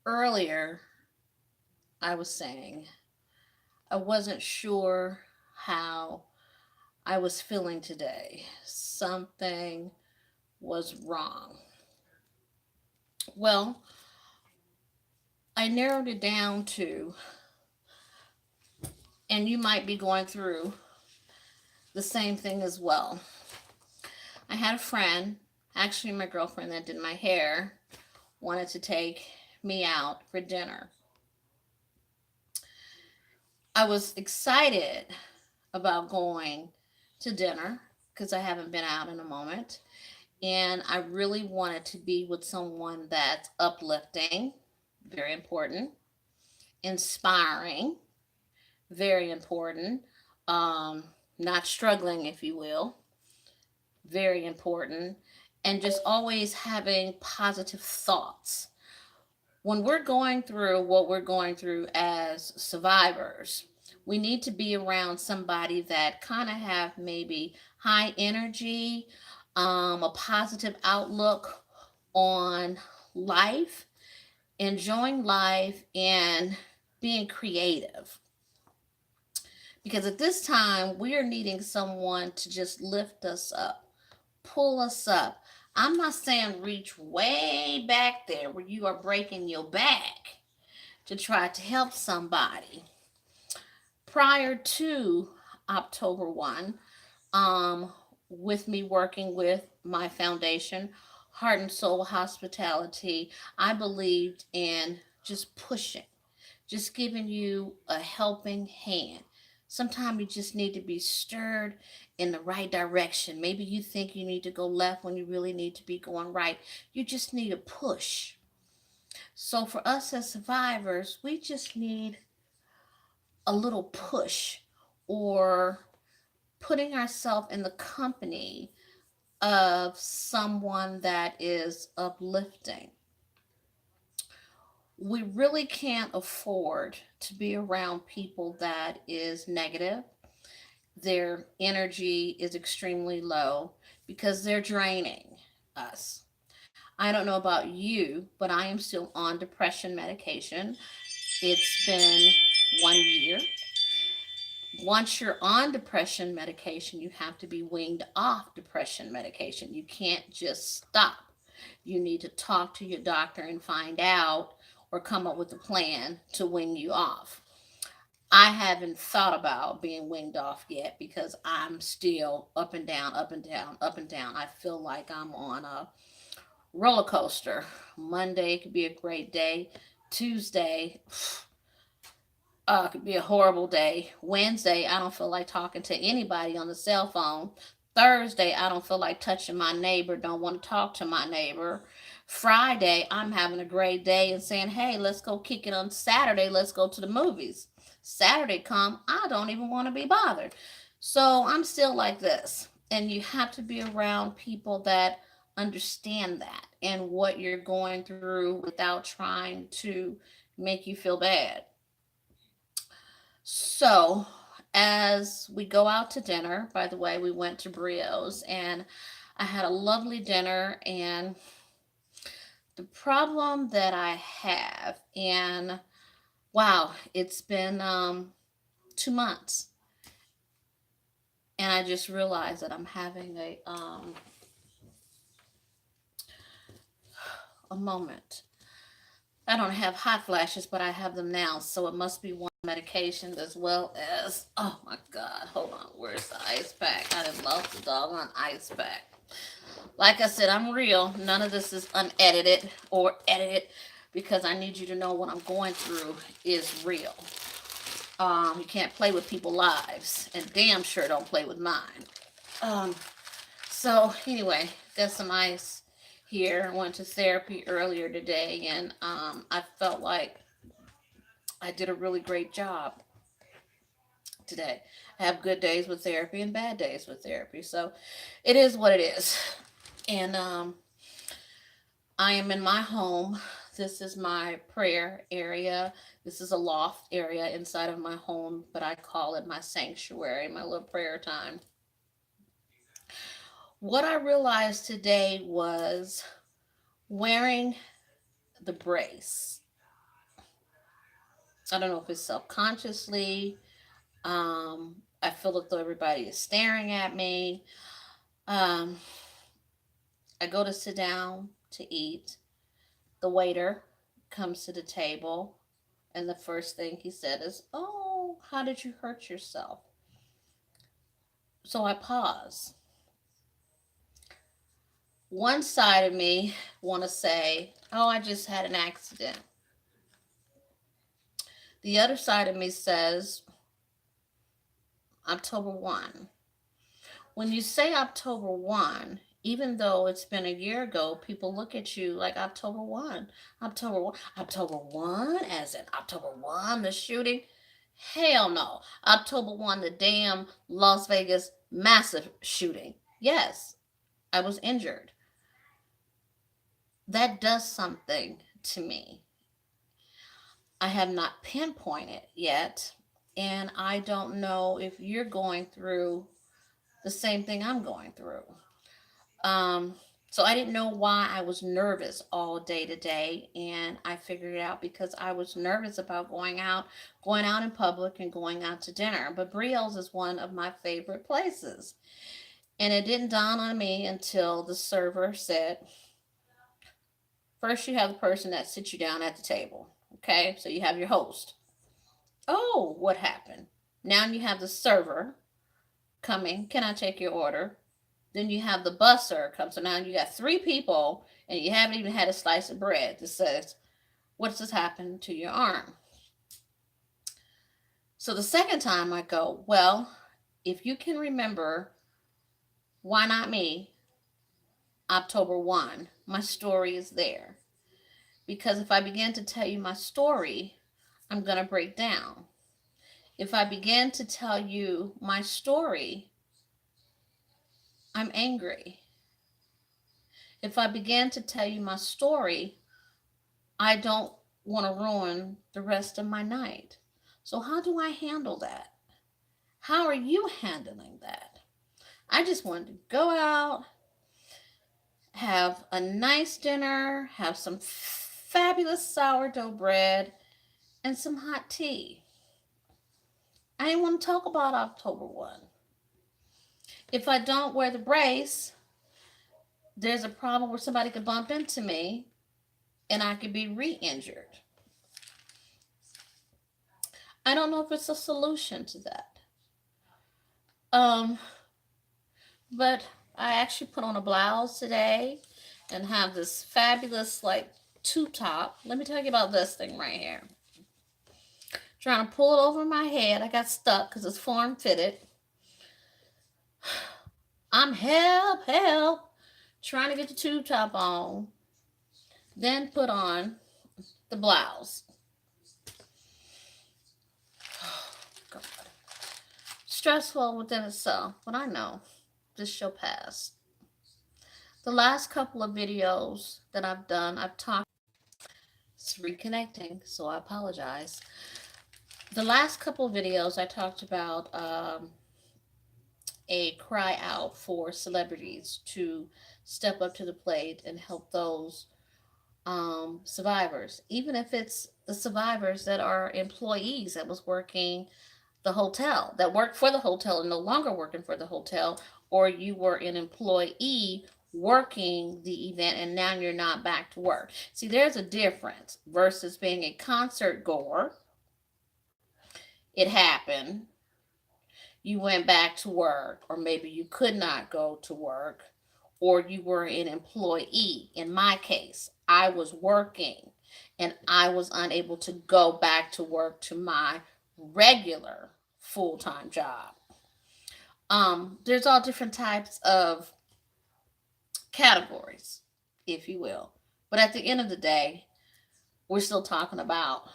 Earlier, I was saying I wasn't sure how I was feeling today. Something was wrong. Well, I narrowed it down to, and you might be going through the same thing as well. I had a friend, actually my girlfriend that did my hair, wanted to take me out for dinner. I was excited about going to dinner because I haven't been out in a moment. And I really wanted to be with someone that's uplifting, very important, inspiring, very important, um, not struggling, if you will, very important, and just always having positive thoughts. When we're going through what we're going through as survivors, we need to be around somebody that kind of have maybe high energy, a positive outlook on life, enjoying life, and being creative. Because at this time, we are needing someone to just lift us up, pull us up. I'm not saying reach way back there where you are breaking your back to try to help somebody. Prior to October 1, um, with me working with my foundation, Heart and Soul Hospitality, I believed in just pushing, just giving you a helping hand. Sometimes you just need to be stirred in the right direction. Maybe you think you need to go left when you really need to be going right. You just need a push. So, for us as survivors, we just need a little push or putting ourselves in the company of someone that is uplifting. We really can't afford to be around people that is negative. Their energy is extremely low because they're draining us. I don't know about you, but I am still on depression medication. It's been 1 year. Once you're on depression medication, you have to be weaned off depression medication. You can't just stop. You need to talk to your doctor and find out or come up with a plan to wean you off. I haven't thought about being weaned off yet because I'm still up and down, up and down, up and down. I feel like I'm on a roller coaster. Monday could be a great day. Tuesday, could be a horrible day. Wednesday, I don't feel like talking to anybody on the cell phone. Thursday, I don't feel like touching my neighbor, don't want to talk to my neighbor. Friday, I'm having a great day and saying, hey, let's go kick it on Saturday. Let's go to the movies. Saturday come, I don't even want to be bothered. So I'm still like this. And you have to be around people that understand that and what you're going through without trying to make you feel bad. So, as we go out to dinner, by the way, we went to Brio's and I had a lovely dinner. And the problem that I have, and wow, it's been 2 months, and I just realized that I'm having a moment. I don't have hot flashes, but I have them now, so it must be one medication as well as. Oh my God! Hold on, where's the ice pack? I done lost the doggone ice pack. Like I said, I'm real. None of this is unedited or edited because I need you to know what I'm going through is real. You can't play with people's lives, and damn sure don't play with mine. Um, so anyway, got some ice here. I went to therapy earlier today, and I felt like I did a really great job today. I have good days with therapy and bad days with therapy, so it is what it is. And I am in my home. This is my prayer area. This is a loft area inside of my home, but I call it my sanctuary, my little prayer time. What I realized today was wearing the brace. I don't know if it's subconsciously. I feel as though everybody is staring at me. Um, I go to sit down to eat. The waiter comes to the table, and the first thing he said is, "Oh, how did you hurt yourself?" So I pause. One side of me want to say, "Oh, I just had an accident." The other side of me says, October 1. When you say October 1, even though it's been a year ago, people look at you like October 1. October 1. October 1? As in October 1, the shooting? Hell no. October 1, the damn Las Vegas massive shooting. Yes, I was injured. That does something to me. I have not pinpointed yet, and I don't know if you're going through the same thing I'm going through. Um, so I didn't know why I was nervous all day today, and I figured it out because I was nervous about going out in public and going out to dinner. But Brielle's is one of my favorite places, and it didn't dawn on me until the server said, first you have the person that sits you down at the table. Okay, so you have your host. Oh, what happened? Now you have the server coming. Can I take your order? Then you have the busser come. So now you got three people, and you haven't even had a slice of bread that says, "What's this happened to your arm?" So the second time I go, "Well, if you can remember, why not me? October 1, my story is there. Because if I begin to tell you my story, I'm going to break down. If I begin to tell you my story, I'm angry. If I begin to tell you my story, I don't want to ruin the rest of my night." So, how do I handle that? How are you handling that? I just wanted to go out, have a nice dinner, have some fabulous sourdough bread, and some hot tea. I didn't want to talk about October 1. If I don't wear the brace, there's a problem where somebody could bump into me and I could be re injured. I don't know if it's a solution to that. Um, but I actually put on a blouse today and have this fabulous, like, two top. Let me tell you about this thing right here. Trying to pull it over my head. I got stuck because it's form fitted. I'm help. Trying to get the tube top on. Then put on the blouse. God. Stressful within itself, but I know this shall pass. The last couple of videos that I've done, I've talked. It's reconnecting, so I apologize. The last couple of videos, I talked about a cry out for celebrities to step up to the plate and help those survivors, even if it's the survivors that are employees that was working the hotel, that worked for the hotel and no longer working for the hotel, or you were an employee working the event and now you're not back to work. See, there's a difference versus being a concert goer. It happened, you went back to work, or maybe you could not go to work, or you were an employee. In my case, I was working and I was unable to go back to work to my regular full time job. There's all different types of categories, if you will. But at the end of the day, we're still talking about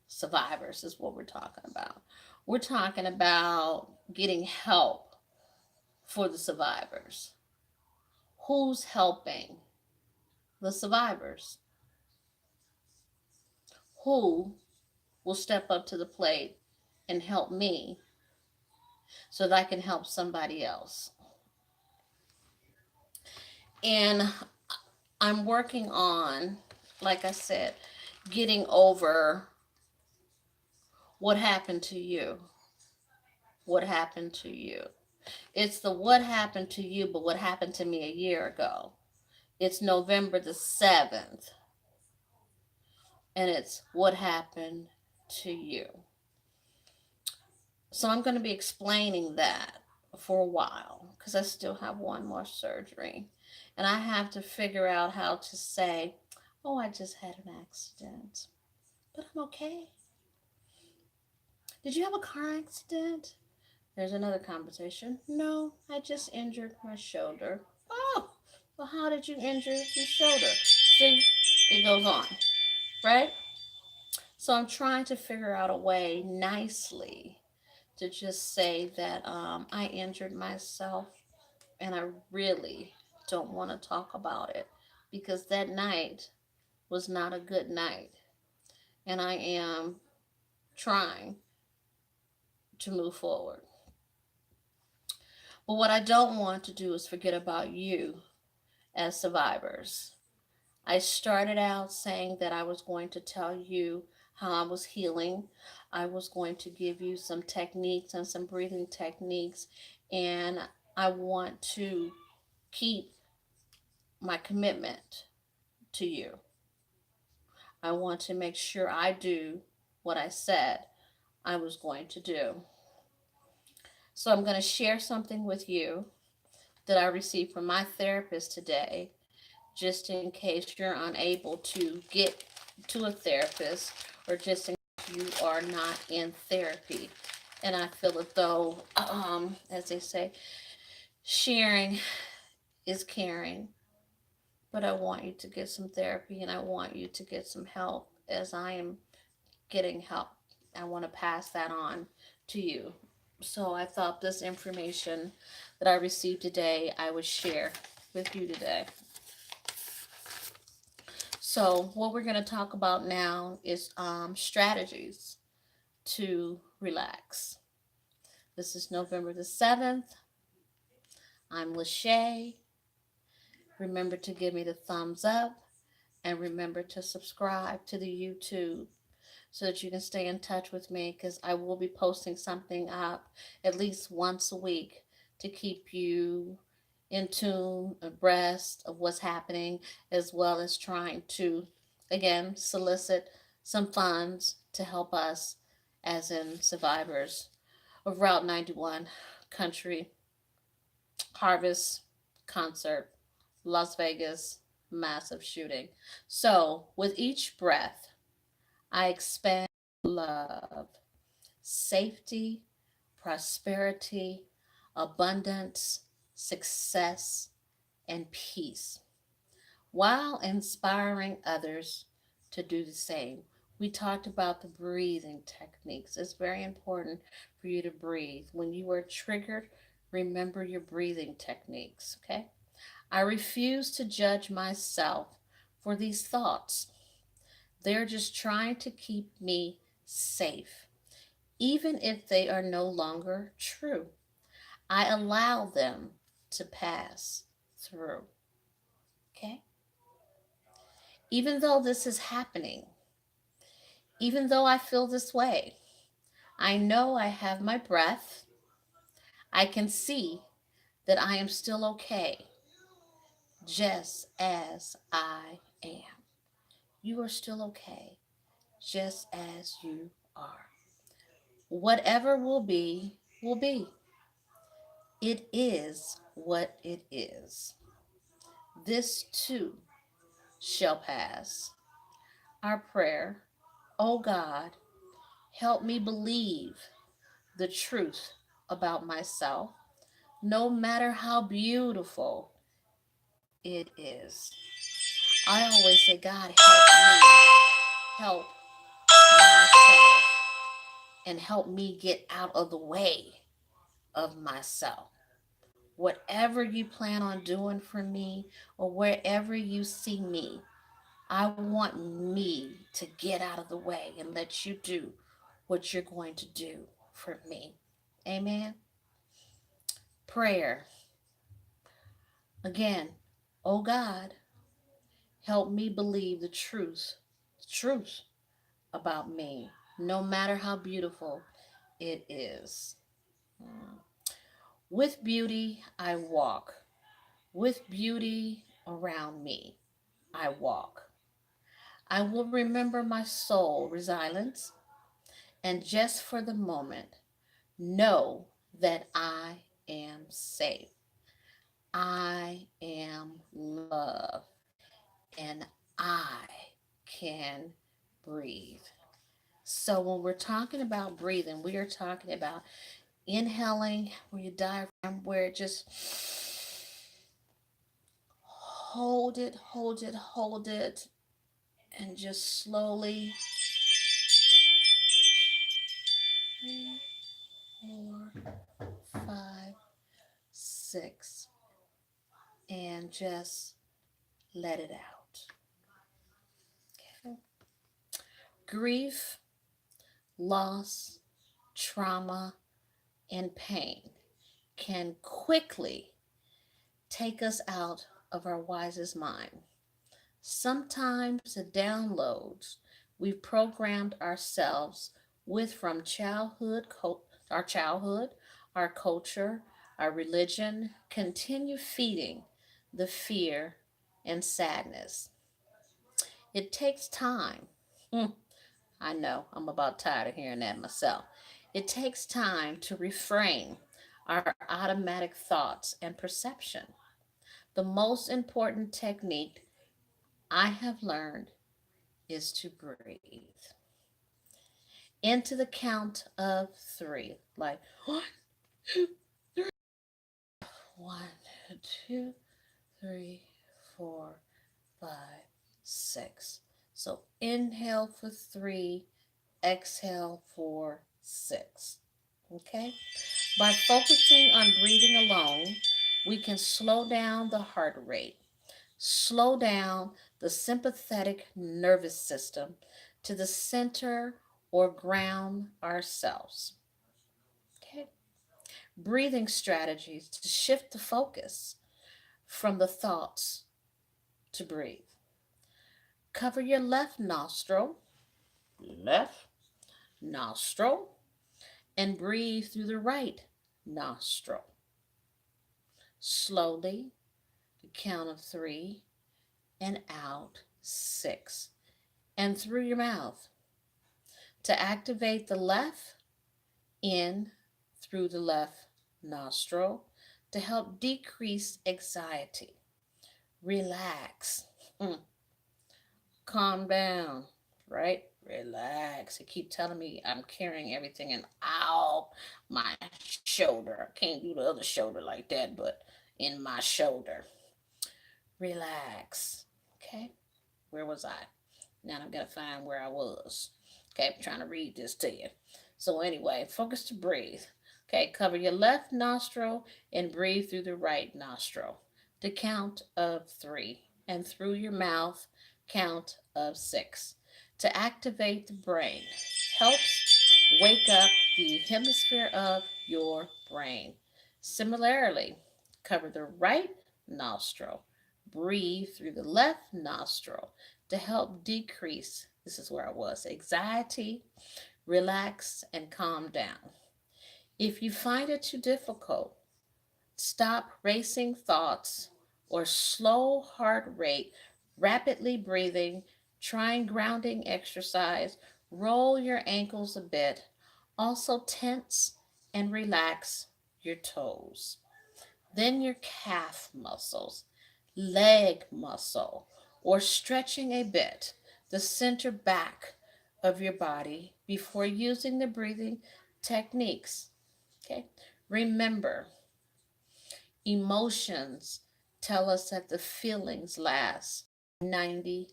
survivors, is what we're talking about. We're talking about getting help for the survivors. Who's helping the survivors? Who will step up to the plate and help me so that I can help somebody else? And I'm working on, like I said, getting over What happened to you? What happened to you? It's the what happened to you, but what happened to me a year ago. It's November the 7th, and it's what happened to you. So I'm going to be explaining that for a while because I still have one more surgery. And I have to figure out how to say, oh, I just had an accident, but I'm okay. Did you have a car accident? There's another conversation. No, I just injured my shoulder. Oh, well, how did you injure your shoulder? See, it goes on, right? So I'm trying to figure out a way nicely to just say that I injured myself and I really don't want to talk about it because that night was not a good night. And I am trying to move forward. But what I don't want to do is forget about you as survivors. I started out saying that I was going to tell you how I was healing. I was going to give you some techniques and some breathing techniques. And I want to keep my commitment to you. I want to make sure I do what I said I was going to do. So I'm going to share something with you that I received from my therapist today, just in case you're unable to get to a therapist or just in case you are not in therapy. And I feel as though, as they say, sharing is caring. But I want you to get some therapy and I want you to get some help as I am getting help. I want to pass that on to you. So I thought this information that I received today, I would share with you today. So what we're going to talk about now is strategies to relax. This is November the 7th. I'm Shey. Remember to give me the thumbs up and remember to subscribe to the YouTube so that you can stay in touch with me because I will be posting something up at least once a week to keep you in tune, abreast of what's happening, as well as trying to, again, solicit some funds to help us, as in survivors of Route 91 Country Harvest Concert, Las Vegas massive shooting. So, with each breath, I expand love, safety, prosperity, abundance, success, and peace, while inspiring others to do the same. We talked about the breathing techniques. It's very important for you to breathe. When you are triggered, remember your breathing techniques, okay? I refuse to judge myself for these thoughts. They're just trying to keep me safe, even if they are no longer true. I allow them to pass through. Okay? Even though this is happening, even though I feel this way, I know I have my breath. I can see that I am still okay, just as I am. You are still okay, just as you are. Whatever will be, will be. It is what it is. This too shall pass. Our prayer, oh God, help me believe the truth about myself, no matter how beautiful it is. I always say, God, help myself, and help me get out of the way of myself. Whatever you plan on doing for me or wherever you see me, I want me to get out of the way and let you do what you're going to do for me. Amen. Prayer. Again, oh God, help me believe the truth about me, no matter how beautiful it is. Mm. With beauty, I walk. With beauty around me, I walk. I will remember my soul resilience, and just for the moment, know that I am safe. I am loved, and I can breathe. So, when we're talking about breathing, we are talking about inhaling where your diaphragm, where it just hold it, hold it, hold it, and just slowly 3, 4, 5, 6, and just let it out. Okay. Grief, loss, trauma, and pain can quickly take us out of our wisest mind. Sometimes the downloads we've programmed ourselves with from our childhood, our culture, our religion continue feeding the fear and sadness. It takes time. I know, I'm about tired of hearing that myself. It takes time to reframe our automatic thoughts and perception. The most important technique I have learned is to breathe into the count of three. Like one, two, one, two, three, 4, 5, 6. So inhale for 3, exhale for 6. Okay? By focusing on breathing alone, we can slow down the heart rate, slow down the sympathetic nervous system to the center or ground ourselves. Okay? Breathing strategies to shift the focus from the thoughts to breathe. Cover your left nostril, and breathe through the right nostril. Slowly, the count of 3, and out 6. And through your mouth. To activate the left, in through the left nostril to help decrease anxiety. Relax. Mm. Calm down, right? Relax. They keep telling me I'm carrying everything in ow my shoulder. I can't do the other shoulder like that, but in my shoulder. Relax. Okay? Where was I? Now I'm gonna find where I was. Okay, I'm trying to read this to you. So anyway, focus to breathe. Okay, cover your left nostril and breathe through the right nostril. To count of 3, and through your mouth, count of 6. To activate the brain, helps wake up the hemisphere of your brain. Similarly, cover the right nostril, breathe through the left nostril to help decrease, this is where I was, anxiety, relax, and calm down. If you find it too difficult, stop racing thoughts or slow heart rate, rapidly breathing, trying grounding exercise, roll your ankles a bit. Also, tense and relax your toes. Then your calf muscles, leg muscle, or stretching a bit the center back of your body before using the breathing techniques. Okay? Remember, emotions tell us that the feelings last 90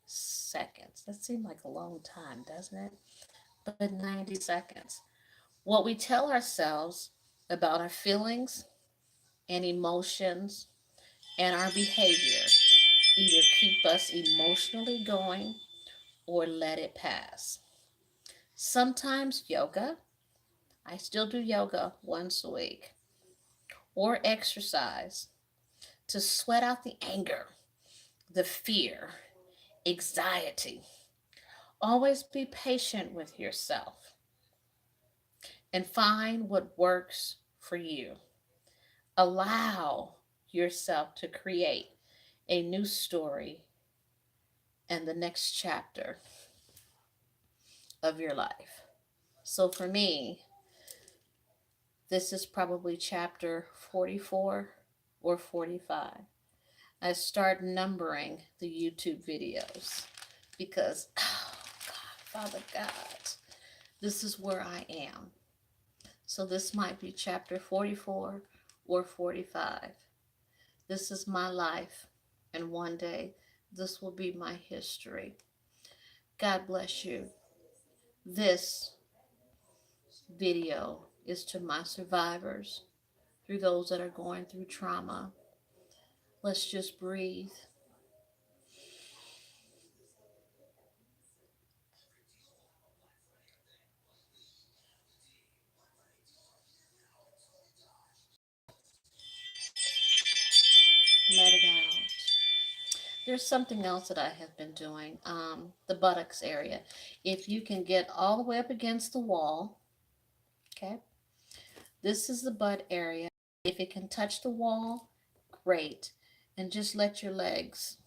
seconds. That seems like a long time, doesn't it? But 90 seconds. What we tell ourselves about our feelings and emotions and our behavior either keep us emotionally going or let it pass. Sometimes yoga, I still do yoga once a week, or exercise to sweat out the anger, the fear, anxiety. Always be patient with yourself and find what works for you. Allow yourself to create a new story and the next chapter of your life. So for me, this is probably chapter 44 or 45. I start numbering the YouTube videos because, oh God, Father God, this is where I am. So this might be chapter 44 or 45. This is my life, and one day this will be my history. God bless you. This video is to my survivors, through those that are going through trauma. Let's just breathe. Let it out. There's something else that I have been doing. The buttocks area. If you can get all the way up against the wall, okay, this is the butt area. If it can touch the wall, great. And just let your legs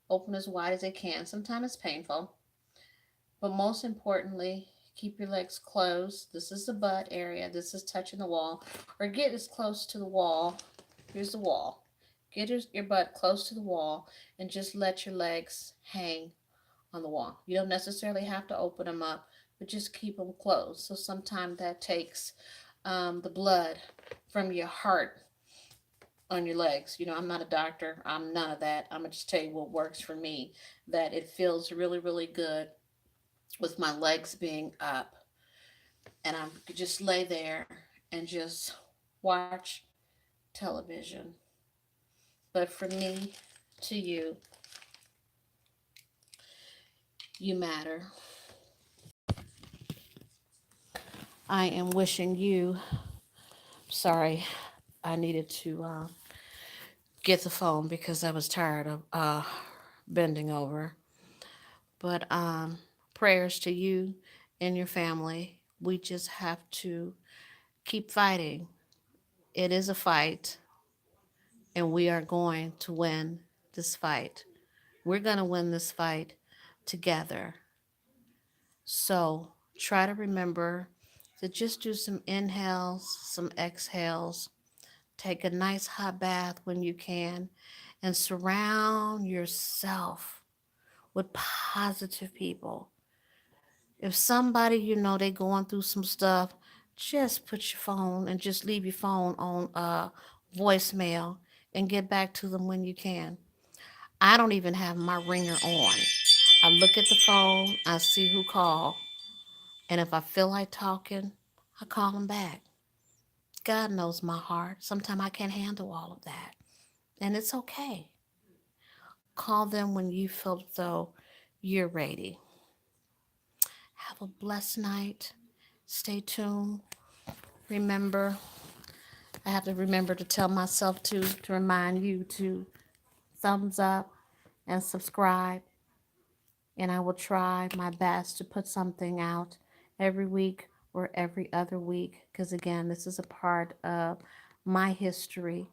open as wide as they can. Sometimes it's painful, but most importantly, keep your legs closed. This is the butt area. This is touching the wall. Or get as close to the wall. Here's the wall. Get your butt close to the wall and just let your legs hang on the wall. You don't necessarily have to open them up, but just keep them closed. So sometimes that takes the blood from your heart on your legs. You know, I'm not a doctor. I'm none of that. I'm going to just tell you what works for me. That it feels really, really good with my legs being up. And I could just lay there and just watch television. But from me to you, you matter. I am wishing you, sorry, I needed to get the phone because I was tired of bending over. But prayers to you and your family. We just have to keep fighting. It is a fight, and we are going to win this fight. We're going to win this fight together. So try to remember to just do some inhales, some exhales. Take a nice hot bath when you can, and surround yourself with positive people. If somebody you know they going through some stuff, just put your phone and just leave your phone on voicemail and get back to them when you can. I don't even have my ringer on. I look at the phone, I see who called, and if I feel like talking, I call them back. God knows my heart. Sometimes I can't handle all of that, and it's okay. Call them when you feel though you're ready. Have a blessed night. Stay tuned. Remember, I have to remember to tell myself to remind you to thumbs up and subscribe. And I will try my best to put something out every week or every other week. Because again, this is a part of my history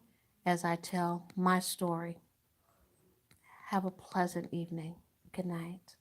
as I tell my story. Have a pleasant evening. Good night.